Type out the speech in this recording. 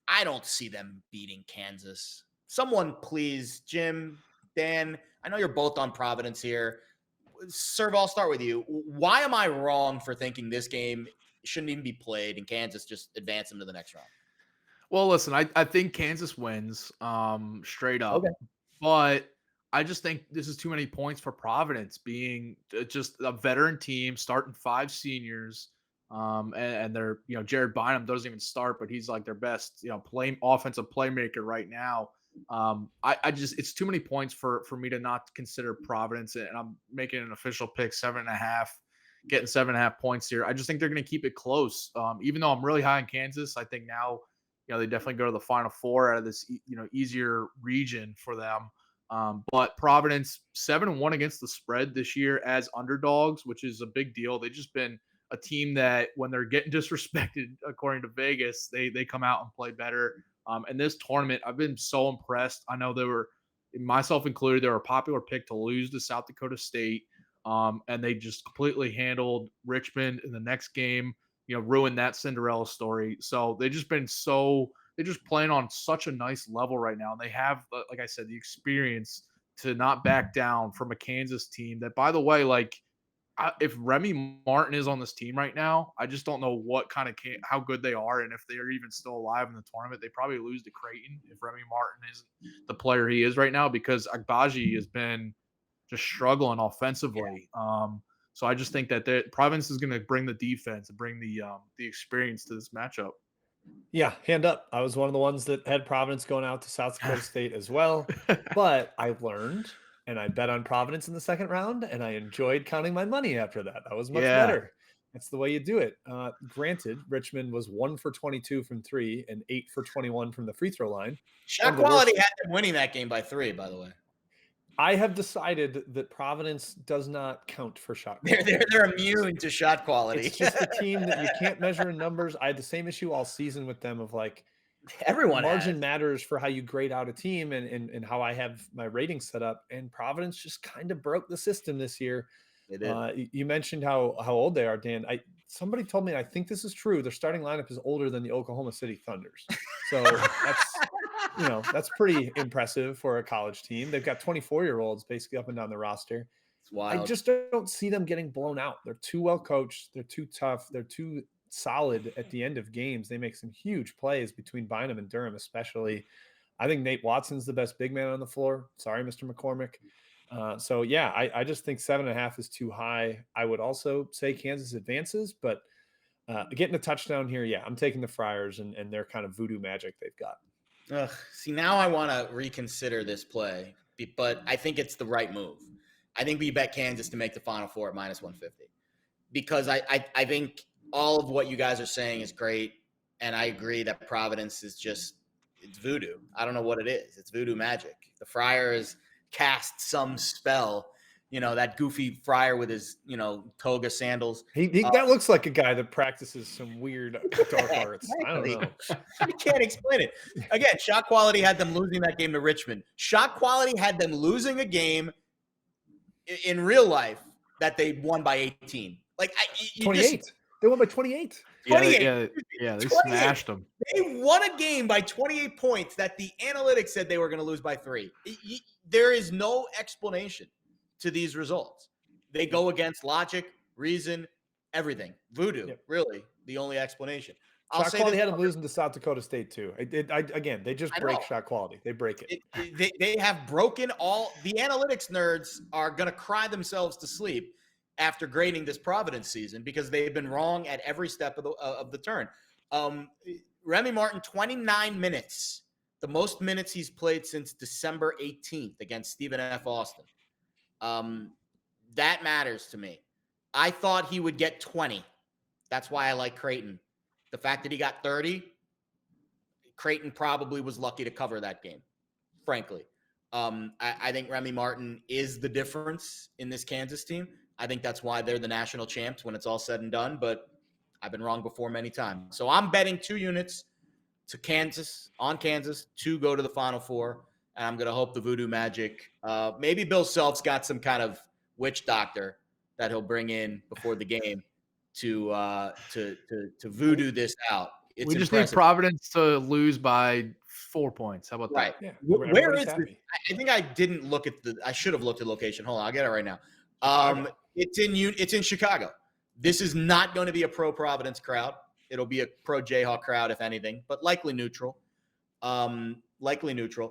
I don't see them beating Kansas. Someone please, Jim, Dan, I know you're both on Providence here. Serv, I'll start with you. Why am I wrong for thinking this game shouldn't even be played and Kansas just advance them to the next round? Well, listen, I think Kansas wins, straight Okay. up, but I just think this is too many points for Providence being just a veteran team, starting 5 seniors, and they're Jared Bynum doesn't even start, but he's like their best play offensive playmaker right now. I just it's too many points for me to not consider Providence, and I'm making an official pick 7.5. Getting 7.5 points here. I just think they're going to keep it close. Even though I'm really high in Kansas, I think now they definitely go to the Final Four out of this, easier region for them. But Providence 7-1 against the spread this year as underdogs, which is a big deal. They've just been a team that when they're getting disrespected, according to Vegas, they come out and play better. And this tournament, I've been so impressed. I know they were, myself included, they were a popular pick to lose to South Dakota State. And they just completely handled Richmond in the next game, ruined that Cinderella story. So they just been they're just playing on such a nice level right now. And they have, like I said, the experience to not back down from a Kansas team that, by the way, if Remy Martin is on this team right now, I just don't know what kind of how good they are, and if they are even still alive in the tournament. They probably lose to Creighton if Remy Martin isn't the player he is right now, because Agbaji has been just struggling offensively. So I just think that Providence is going to bring the defense and bring the experience to this matchup. Yeah, hand up. I was one of the ones that had Providence going out to South Dakota State as well, but I learned and I bet on Providence in the second round, and I enjoyed counting my money after that. That was much Yeah, better. That's the way you do it. Granted, Richmond was 1 for 22 from 3 and 8 for 21 from the free throw line. One Shot of the worst. quality had them winning that game by 3, by the way. I have decided that Providence does not count for shot They're quality. they're, they're immune to shot quality. It's just a team that you can't measure in numbers. I had the same issue all season with them of like, Everyone has. margin matters for how you grade out a team and how I have my rating set up. And Providence just kind of broke the system this year. They did. You mentioned how old they are, Dan. Somebody told me, I think this is true, their starting lineup is older than the Oklahoma City Thunders. So that's pretty impressive for a college team. They've got 24-year-olds basically up and down the roster. It's I wild. just don't see them getting blown out. They're too well coached. They're too tough. They're too solid at the end of games. They make some huge plays between Bynum and Durham, especially. I think Nate Watson's the best big man on the floor. Sorry, Mr. McCormick. So yeah, I just think 7.5 is too high. I would also say Kansas advances, but getting a touchdown here, yeah, I'm taking the Friars and their kind of voodoo magic they've got. See, now I want to reconsider this play, but I think it's the right move. I think we bet Kansas to make the Final Four at minus 150 because I think all of what you guys are saying is great, and I agree that Providence is it's voodoo. I don't know what it is. It's voodoo magic. The Friars cast some spell, that goofy friar with his, toga sandals. That looks like a guy that practices some weird dark arts. Exactly. I don't know. I can't explain it. Again, shot quality had them losing that game to Richmond. Shot quality had them losing a game in real life that they won by 18. 28. They won by 28. 28. Yeah, they 28. smashed them. They won a game by 28 points that the analytics said they were going to lose by 3. There is no explanation to these results. They go against logic, reason, everything. Voodoo, really, the only explanation. Shot quality had them losing to South Dakota State too. Again, they just break shot quality. They break it. They have broken all. The analytics nerds are going to cry themselves to sleep after grading this Providence season because they've been wrong at every step of the turn. Remy Martin, 29 minutes, the most minutes he's played since December 18th against Stephen F. Austin. That matters to me. I thought he would get 20. That's why I like Creighton. The fact that he got 30, Creighton probably was lucky to cover that game, frankly. I think Remy Martin is the difference in this Kansas team. I think that's why they're the national champs when it's all said and done, but I've been wrong before many times. So I'm betting 2 units to Kansas, to go to the Final Four, and I'm going to hope the voodoo magic. Maybe Bill Self's got some kind of witch doctor that he'll bring in before the game to voodoo this out. It's we just need impressive. Providence to lose by 4 points. How about Right. Yeah, Where everybody's is this? happy. I think I didn't look at I should have looked at location. Hold on, I'll get it right now. Chicago. It's in Chicago. This is not going to be a pro Providence crowd. It'll be a pro Jayhawk crowd, if anything, but likely neutral. Likely neutral.